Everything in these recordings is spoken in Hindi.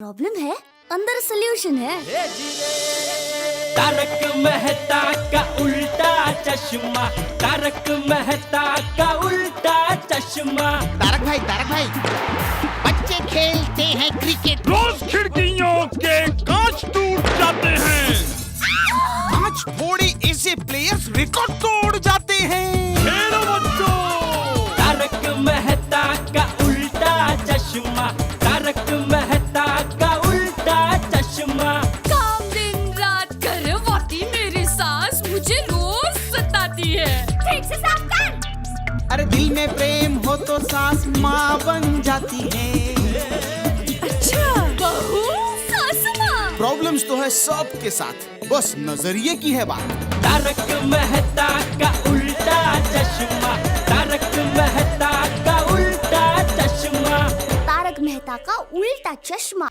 प्रॉब्लम है, अंदर सोल्यूशन है। तारक मेहता का उल्टा चश्मा, तारक मेहता का उल्टा चश्मा। तारक भाई, बच्चे खेलते हैं क्रिकेट, रोज खिड़कियों के कांच टूट जाते हैं। आज थोड़े ऐसे प्लेयर्स रिकॉर्ड तोड़ जाते हैं। खेलो बच्चों। तारक मेहता का उल्टा चश्मा, तारक मेहता का उल्टा चश्मा। काम दिन रात करवाती मेरी सास मुझे रोज सताती है। ठीक से साफ कर। अरे दिल में प्रेम हो तो सास माँ बन जाती है। अच्छा, बहू सास माँ। प्रॉब्लम्स तो है सबके साथ, बस नजरिए की है बात। तारक मेहता का उल्टा चश्मा, तारक मेहता का उल्टा चश्मा। तारक मेहता का उल्टा चश्मा।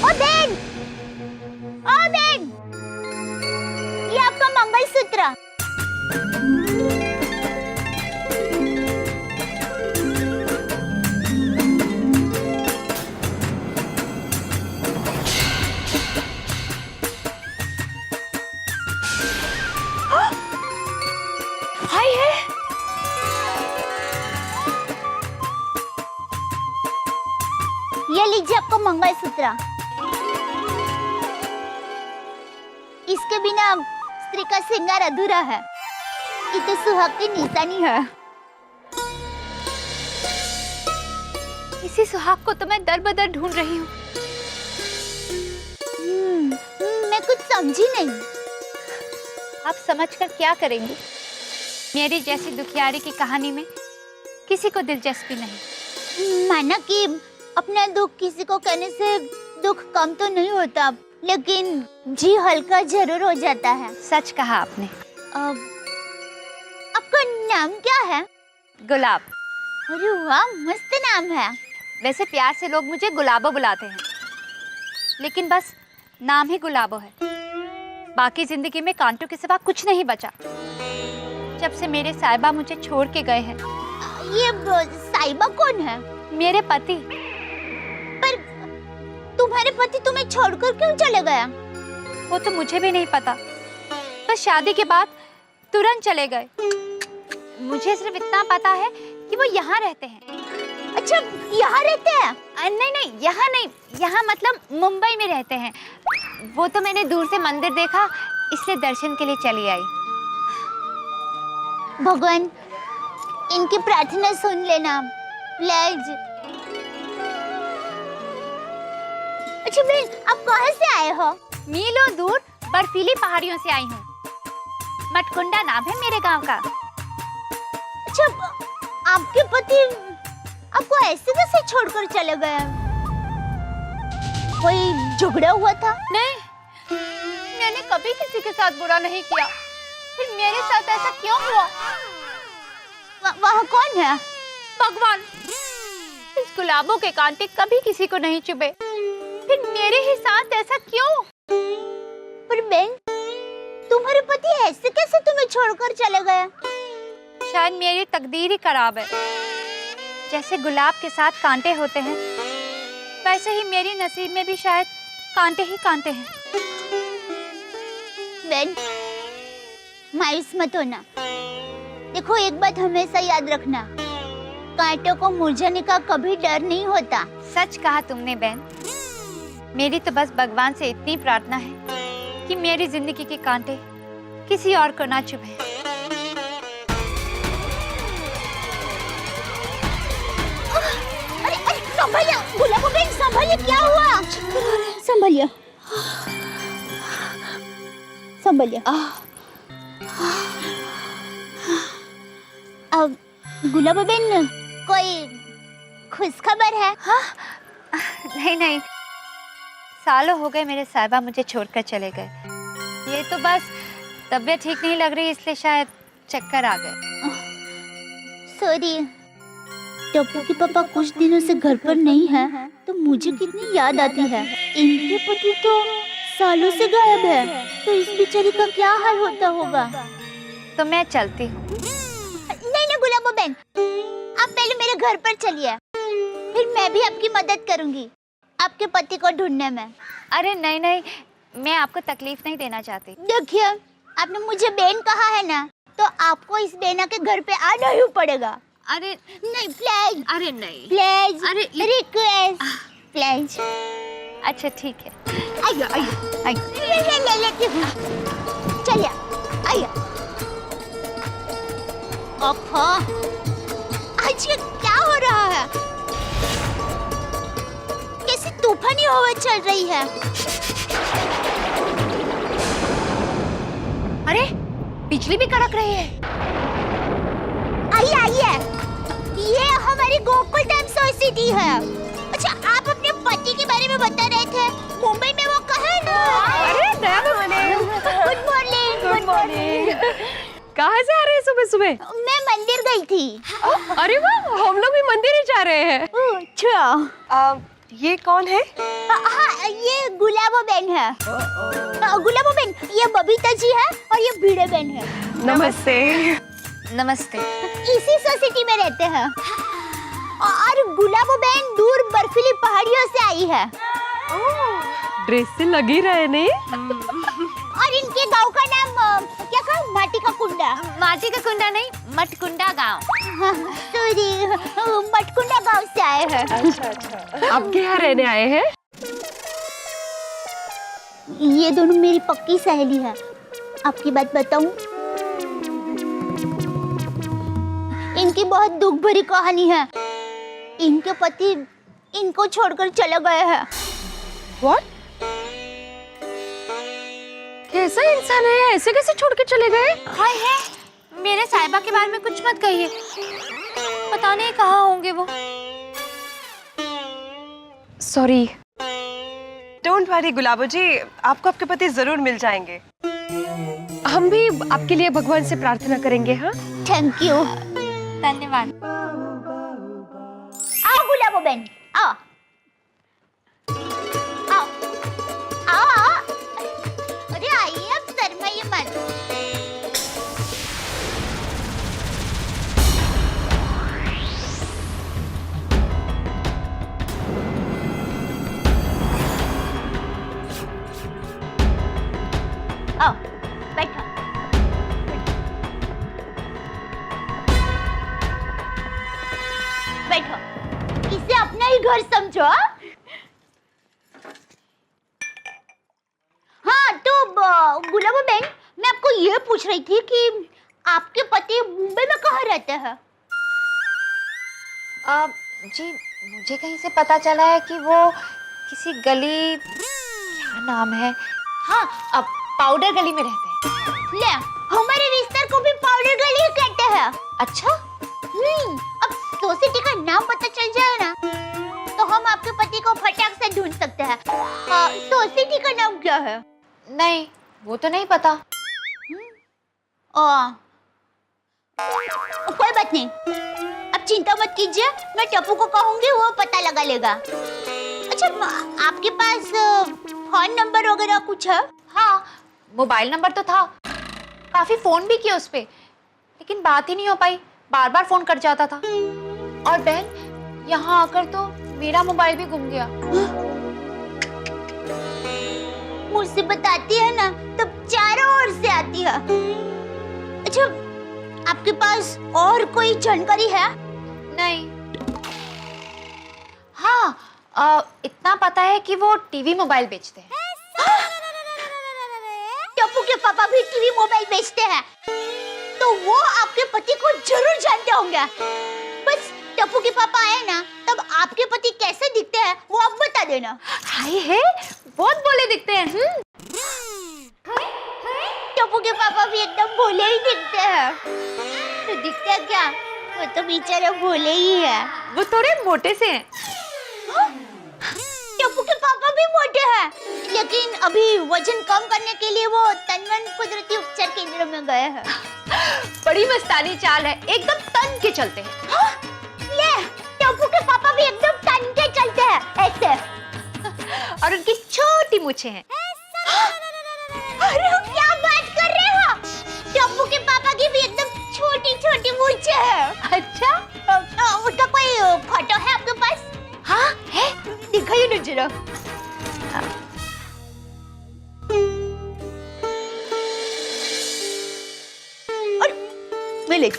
ओ बेन, ये आपका मंगलसूत्र। भाई है। ये लीजिए आपका मंगलसूत्र। इसके बिना स्त्री का श्रृंगार अधूरा है। ये तो सुहाग की निशानी है। इसी सुहाग को तो मैं दर बदर ढूंढ रही हूँ। मैं कुछ समझी नहीं। आप समझकर क्या करेंगी? मेरी जैसी दुखियारी की कहानी में किसी को दिलचस्पी नहीं। माना कि अपना दुख किसी को कहने से दुख कम तो नहीं होता, लेकिन जी हल्का जरूर हो जाता है। सच कहा आपने। आपका नाम क्या है? गुलाब। अरे वाह, मस्त नाम है। वैसे प्यार से लोग मुझे गुलाबो बुलाते हैं, लेकिन बस नाम ही गुलाबो है। बाकी जिंदगी में कांटों के सिवा कुछ नहीं बचा। जब से मेरे साहिबा मुझे छोड़ के गए हैं। ये साहिबा कौन है? मेरे पति। पर तुम्हारे पति तुम्हें छोड़कर क्यों चले गया? वो तो मुझे भी नहीं पता, बस शादी के बाद तुरंत चले गए। मुझे सिर्फ इतना पता है कि वो यहाँ रहते हैं। अच्छा, यहाँ रहते हैं? नहीं, यहाँ नहीं, यहाँ मतलब मुंबई में रहते हैं। वो तो मैंने दूर से मंदिर देखा, इसलिए दर्शन के लिए चली आई। भगवान, इनकी प्रार्थना सुन लेना प्लीज। अच्छा बहन, आप कहाँ से आए हो? मीलों दूर बर्फीली पहाड़ियों से आई हूँ। मटकुंडा नाम है मेरे गांव का। अच्छा, आपके पति आपको ऐसे कैसे छोड़कर चले गए? कोई झगड़ा हुआ था? नहीं, मैंने कभी किसी के साथ बुरा नहीं किया, फिर मेरे साथ ऐसा क्यों हुआ? वहाँ कौन है? भगवान, इस गुलाबों के कांटे कभी किसी को नहीं चुभे, फिर मेरे ही साथ ऐसा क्यों? पर बहन, तुम्हारे पति ऐसे कैसे तुम्हें छोड़कर चले गए? शायद मेरी तकदीर ही खराब है। जैसे गुलाब के साथ कांटे होते हैं, वैसे ही मेरी नसीब में भी शायद कांटे ही कांटे हैं। बहन, मायूस मत होना। देखो, एक बात हमेशा याद रखना, कांटों को मुरझाने का कभी डर नहीं होता। सच कहा तुमने बहन। मेरी तो बस भगवान से इतनी प्रार्थना है कि मेरी जिंदगी के कांटे किसी और को ना चुभे। अरे संभालिए, गुलाबो बहन संभालिए, क्या हुआ? संभालिए, संभालिए। अब गुलाबो बहन, कोई खुश खबर है? हाँ? नहीं, सालों हो गए मेरे साहिबा मुझे छोड़कर चले गए। ये तो बस तबीयत ठीक नहीं लग रही, इसलिए शायद चक्कर आ गए। सॉरी, टप्पू के पापा कुछ दिनों से घर पर नहीं है, तो मुझे कितनी याद आती है। इनके पति तो सालों से गायब है, तो इस बेचारी का क्या हाल होता होगा। तो मैं चलती हूँ। नहीं नहीं गुलाबो बहन, आप पहले मेरे घर पर चलिए, फिर मैं भी आपकी मदद करूंगी आपके पति को ढूंढने में। अरे नहीं नहीं, मैं आपको तकलीफ नहीं देना चाहती। देखिए, आपने मुझे बहन कहा है ना, तो आपको इस बहना के घर पे आना ही पड़ेगा। अरे नहीं प्लीज, अरे नहीं, प्लीज, अरे रिक्वेस्ट, प्लीज। अच्छा ठीक है, आइए आइए आइए, ले लेती हूँ, चलिए आइए। ओहो, आज ये क्या हो रहा है? कैसी तूफानी हवा चल रही है। अरे बिजली भी कड़क रही है। आइए आइए, ये हमारी गोकुल डैम सोसाइटी है। अच्छा, आप अपने पति के बारे में बता रहे थे, मुंबई में वो कहाँ है ना? अरे गुड मॉर्निंग, गुड मॉर्निंग। कहाँ से आ रहे हैं सुबह सुबह? मैं मंदिर गई थी। अरे वाह, हम लोग भी मंदिर ही जा रहे हैं। अच्छा, ये कौन है? हाँ, ये गुलाबो बहन है। गुलाबो बहन, ये बबीता जी है और ये भिड़े बहन है। नमस्ते। नमस्ते। इसी सोसाइटी में रहते हैं। और गुलाबो बहन दूर बर्फीली पहाड़ियों से आई है। ड्रेस से लगी रहे नहीं? और इनके गांव का नाम क्या कहा? माटी का कुंडा। माटी का कुंडा नहीं, मटकुंडा गांव। सॉरी, मटकुंडा गांव से आए हैं। अच्छा। आप यहाँ रहने आए हैं? ये दोनों मेरी पक्की सहेली है। आपकी बात बताऊं, इनकी बहुत दुख भरी कहानी है। इनके पति इनको छोड़कर चले गए हैं। What? कैसा इंसान है, ऐसे कैसे छोड़ के चले गए? हाय है, मेरे साहिबा के बारे में कुछ मत कहिए, पता नहीं कहाँ होंगे वो। सॉरी। डोंट वरी गुलाबो जी, आपको आपके पति जरूर मिल जाएंगे। हम भी आपके लिए भगवान से प्रार्थना करेंगे। हाँ, थैंक यू। धन्यवाद। आओ गुलाबो बहन, आओ आओ आओ आओ। अरे आइए, अब शर्माइए मत। आओ बैठो। बैठो, इसे अपना ही घर समझो। हाँ तो गुलाबो बहन, मैं आपको ये पूछ रही थी कि आपके पति मुंबई में कहाँ रहते हैं? जी मुझे कहीं से पता चला है कि वो किसी गली, क्या नाम है, हाँ अब पाउडर गली में रहते हैं। ले, हमारे रिश्तेदार को भी पाउडर गली कहते हैं। अच्छा, अब सोसाइटी का नाम पता चल जाए ना, तो हम आपके पति को फटाक से ढूंढ सकते हैं। सोसाइटी का नाम क्या है? नहीं वो तो नहीं पता। कोई बात नहीं, अब चिंता मत कीजिए, मैं टप्पू को कहूंगी, वो पता लगा लेगा। अच्छा, आपके पास फोन नंबर वगैरह कुछ है? हाँ, मोबाइल नंबर तो था, काफी फोन भी किया उस पे, लेकिन बात ही नहीं हो पाई, बार बार फोन कट जाता था। और बहन, यहाँ आकर तो मेरा मोबाइल भी गुम गया। मुझसे बताती है ना, तब चारों ओर से आती है। अच्छा, आपके पास और कोई जानकारी है? नहीं। हाँ, इतना पता है कि वो टीवी मोबाइल बेचते हैं। टप्पू के पापा भी टीवी मोबाइल बेचते हैं, तो वो आपके पति को जरूर जानते होंगे। बस टप्पू के पापा आए ना, तब आपके पति कैसे दिखते हैं वो आप बता देना। हाय है, बहुत भोले दिखते हैं। टप्पू के पापा भी एकदम भोले ही दिखते हैं। तो दिखते हैं क्या, वो तो बेचारे भोले ही है। वो थोड़े मोटे से हैं। टप्पू के पापा भी मोटे हैं, लेकिन अभी वजन कम करने के लिए वो तनमन कुदरती उपचार केंद्र में गए हैं। बड़ी मस्तानी चाल है, एकदम तन के चलते हैं। ले, टप्पू के पापा भी एकदम तन के चलते हैं, ऐसे। और उनकी छोटी मूछें हैं। अरे क्या बात कर रहे हो? टप्पू के पापा की मैं ले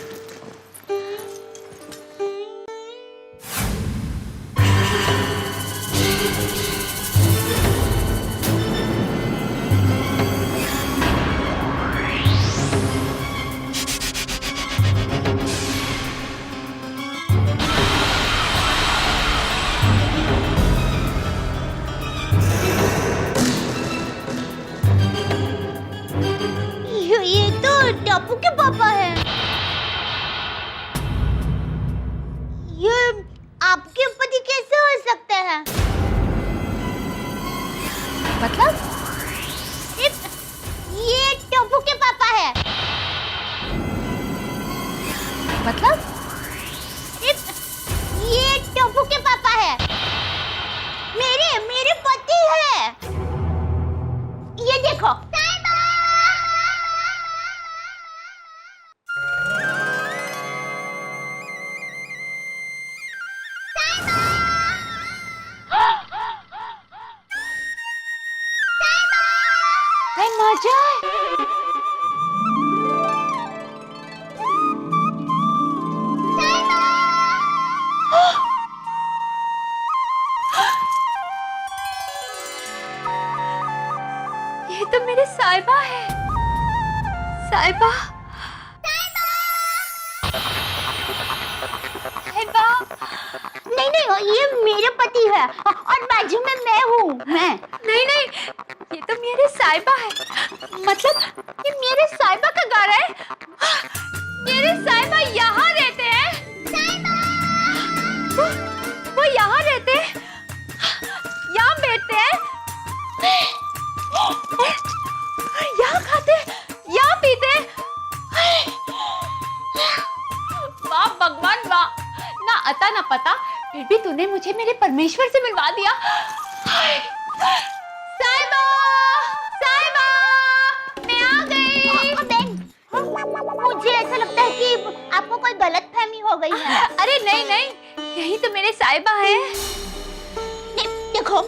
ये तो टप्पू के पापा है। ये आपके पति कैसे हो सकते हैं? मतलब ये टप्पू के पापा है। मतलब ये टप्पू के पापा है। मेरे पति है। ये देखो। मजा ये तो मेरे साहिबा है। साहिबा साहिबा नहीं, ये मेरे पति है और बाजू में मैं हूँ। नहीं नहीं, ये तो मेरे साहिबा है। मतलब ये मेरे साहिबा का घर है। मेरे साहिबा यहाँ रहते हैं। वो यहाँ रहते हैं, यहाँ बैठते हैं, यहाँ खाते हैं, यहाँ पीते हैं। वाह भगवान वाह, ना अता ना पता, फिर भी तूने मुझे मेरे परमेश्वर से मिलवा दिया। साहिबा, साहिबा, मैं आ गई। बहन, मुझे ऐसा लगता है कि आपको कोई गलतफहमी हो गई है। अरे नहीं नहीं, यही तो मेरे साहिबा है। देखो,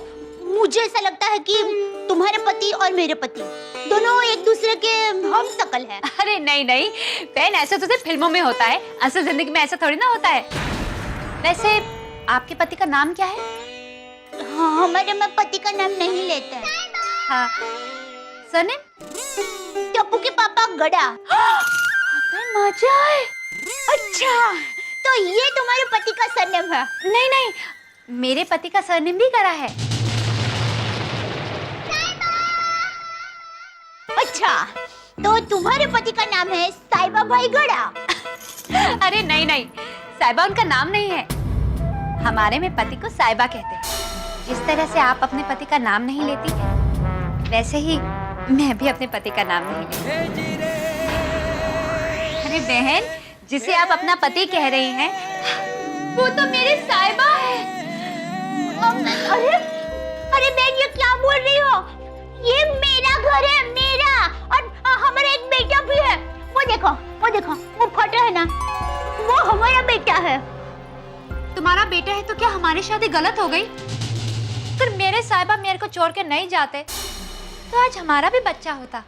मुझे ऐसा लगता है कि तुम्हारे पति और मेरे पति दोनों एक दूसरे के हम शकल हैं। अरे नहीं नहीं बहन, ऐसा तो सिर्फ फिल्मों में होता है, असल जिंदगी में ऐसा थोड़ी ना होता है। वैसे आपके पति का नाम क्या है? हाँ, हमारे में पति का नाम नहीं लेते हैं। हाँ, सरनेम? टप्पू के पापा गड़ा। अबे मजा है। अच्छा, तो ये तुम्हारे पति का सरनेम है? नहीं नहीं, मेरे पति का सरनेम भी गड़ा है। अच्छा, तो तुम्हारे पति का नाम है साहिबा भाई गड़ा? अरे नहीं नहीं, साहिबा उनका नाम नहीं है। हमारे में पति को साहिबा कहते हैं। जिस तरह से आप अपने पति का नाम नहीं लेती, वैसे ही मैं भी अपने पति का नाम नहीं लेती। अरे बहन, जिसे आप अपना पति कह रही हैं, वो तो मेरे साहिबा है। अरे अरे बहन, ये क्या बोल रही हो? ये मेरा घर है, मेरा, और हमारा एक बेटा भी है। वो देखो, वो फोटो है ना, वो हमारा बेटा है। तुम्हारा बेटा है तो क्या हमारी शादी गलत हो गई? अगर मेरे साहिबा मेरे को छोड़ के नहीं जाते तो आज हमारा भी बच्चा होता।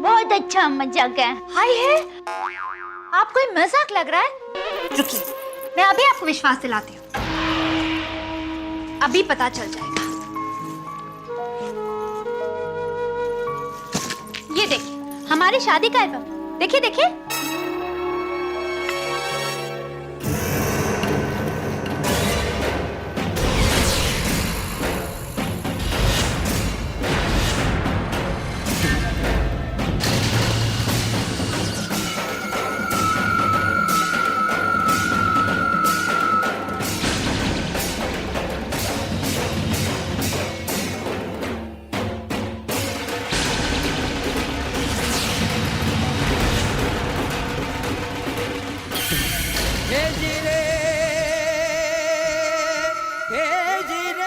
बहुत अच्छा मजाक है। हाय है, आपको ये मजाक लग रहा है? रुकिए, मैं अभी आपको विश्वास दिलाती हूँ। अभी पता चल जाएगा। ये देखिए, हमारी शादी का एल्बम। देखिए देखिए।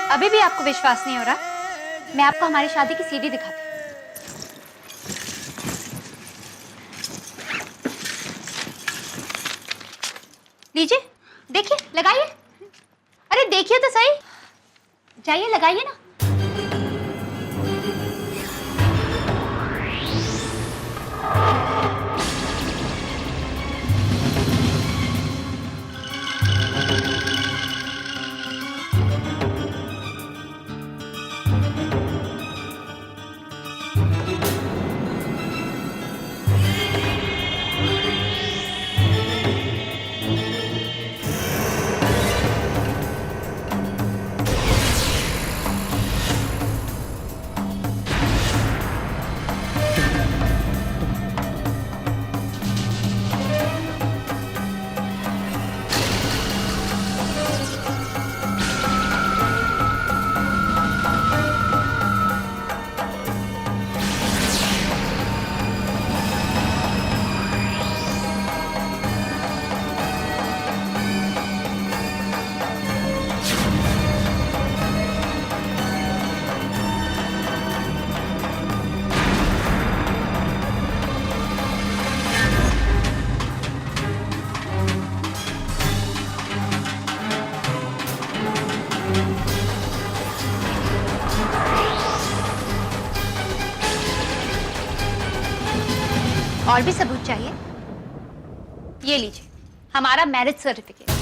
अभी भी आपको विश्वास नहीं हो रहा? मैं आपको हमारी शादी की सीडी दिखाती हूँ। लीजिए, देखिए, लगाइए। अरे देखिए तो सही, जाइए लगाइए ना। और भी सबूत चाहिए? ये लीजिए, हमारा मैरिज सर्टिफिकेट।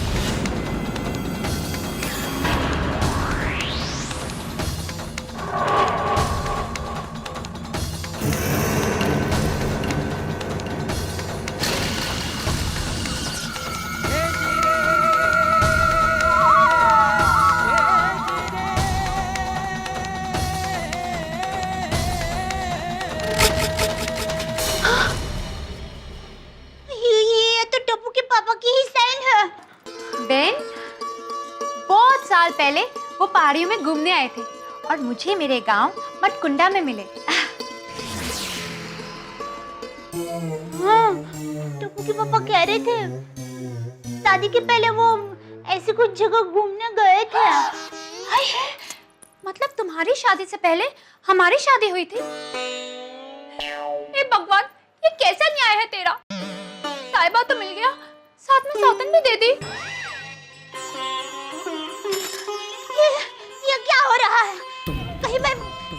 ये तो टप्पू के पापा की ही साइन है। बेन, बहुत साल पहले वो पहाड़ियों में घूमने आए थे और मुझे मेरे गांव मटकुंडा में मिले। हाँ, टप्पू के पापा कह रहे थे शादी के पहले वो ऐसी कुछ जगह घूमने गए थे। हाय, मतलब तुम्हारी शादी से पहले हमारी शादी हुई थी? हे भगवान, ये कैसा न्याय है तेरा? साहिबा तो मिल गया, साथ में सौतन भी दे दी। ये क्या हो रहा है? कहीं मैं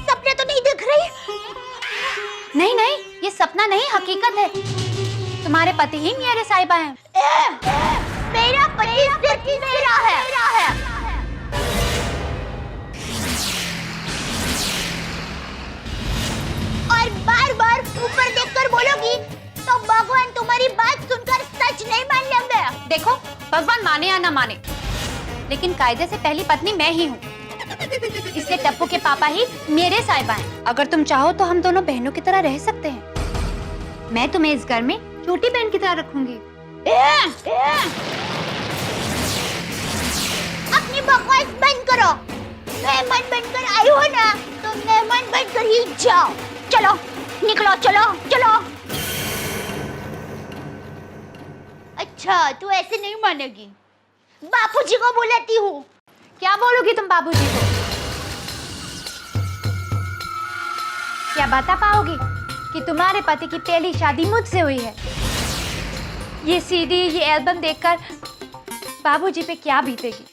सपने तो नहीं देख रही? नहीं नहीं, ये सपना नहीं, हकीकत है। तुम्हारे पति ही मेरे साहिबा हैं। मेरा पति सिर्फ मेरा है। और बार बार ऊपर देखकर बोलोगी तो भगवान तुम्हारी बात सुनकर सच नहीं मान लेंगे। देखो, भगवान माने या ना माने, लेकिन कायदे से पहली पत्नी मैं ही हूँ। इसलिए टप्पू के पापा ही मेरे साहिबा हैं। अगर तुम चाहो तो हम दोनों बहनों की तरह रह सकते हैं। मैं तुम्हें इस घर में छोटी बहन की तरह रखूंगी। अपनी बकवास बंद करो। मेहमान बनकर आई हो ना, तो मेहमान बनकर ही जाओ। चलो निकलो, चलो। अच्छा, तू ऐसे नहीं मानेगी। बापूजी को बुलाती हूँ। क्या बोलोगी तुम बाबूजी को? क्या बता पाओगी कि तुम्हारे पति की पहली शादी मुझसे हुई है? ये सीडी, ये एल्बम देखकर बाबूजी पे क्या बीतेगी?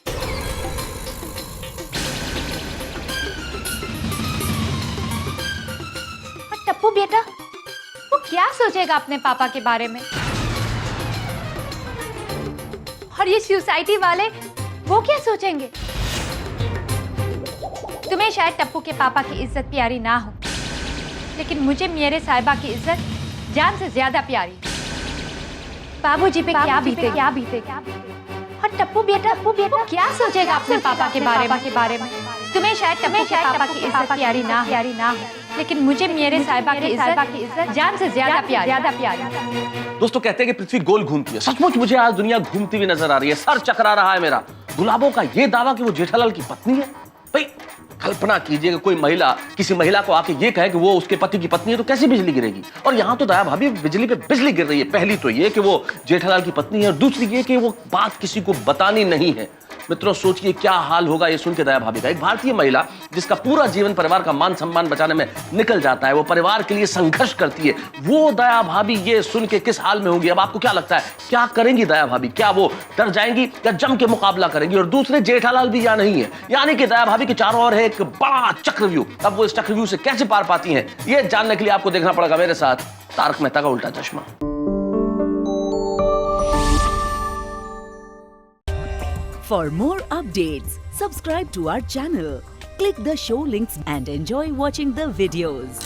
और टप्पू बेटा, वो क्या सोचेगा अपने पापा के बारे में? और ये सोसाइटी वाले, वो क्या सोचेंगे? तुम्हें शायद टप्पू के पापा की इज्जत प्यारी ना हो, लेकिन मुझे मेरे साहिबा की इज्जत जान से ज्यादा प्यारी। बाबूजी पे क्या बीते? और टप्पू बेटा, वो क्या सोचेगा अपने पापा के बारे में? तुम्हें शायद टप्पू के पापा की इज्जत प्यारी ना हो, लेकिन मुझे मेरे साहिबा की इज्जत जान से ज्यादा प्यारी। दोस्तों, कहते हैं कि पृथ्वी गोल घूमती है। सचमुच मुझे आज दुनिया घूमती हुई नजर आ रही है। सर चकरा रहा है मेरा। गुलाबों का ये दावा कि वो जेठालाल की पत्नी है। भाई कल्पना कीजिए कि कोई महिला किसी महिला को आके ये कहे कि वो उसके पति की पत्नी है, तो कैसी बिजली गिरेगी? और यहाँ तो दया भाभी बिजली पे बिजली गिर रही है। पहली तो ये कि वो जेठालाल की पत्नी है, और दूसरी ये कि वो बात किसी को बतानी नहीं है। मित्रों, सोचिए क्या हाल होगा ये सुन के दया भाभी का। एक भारतीय महिला जिसका पूरा जीवन परिवार का मान सम्मान बचाने में निकल जाता है, वो परिवार के लिए संघर्ष करती है, वो दया भाभी ये सुन के किस हाल में होंगी? अब आपको क्या लगता है, क्या करेंगी दया भाभी? क्या वो डर जाएंगी या जम के मुकाबला करेंगी? और दूसरे जेठालाल भी या नहीं है, यानी कि दया भाभी के चारों ओर है एक बड़ा चक्रव्यूह। अब वो इस चक्रव्यूह से कैसे पार पाती हैं, ये जानने के लिए आपको देखना पड़ेगा मेरे साथ तारक मेहता का उल्टा चश्मा। For more updates, subscribe to our channel, click the show links and enjoy watching the videos.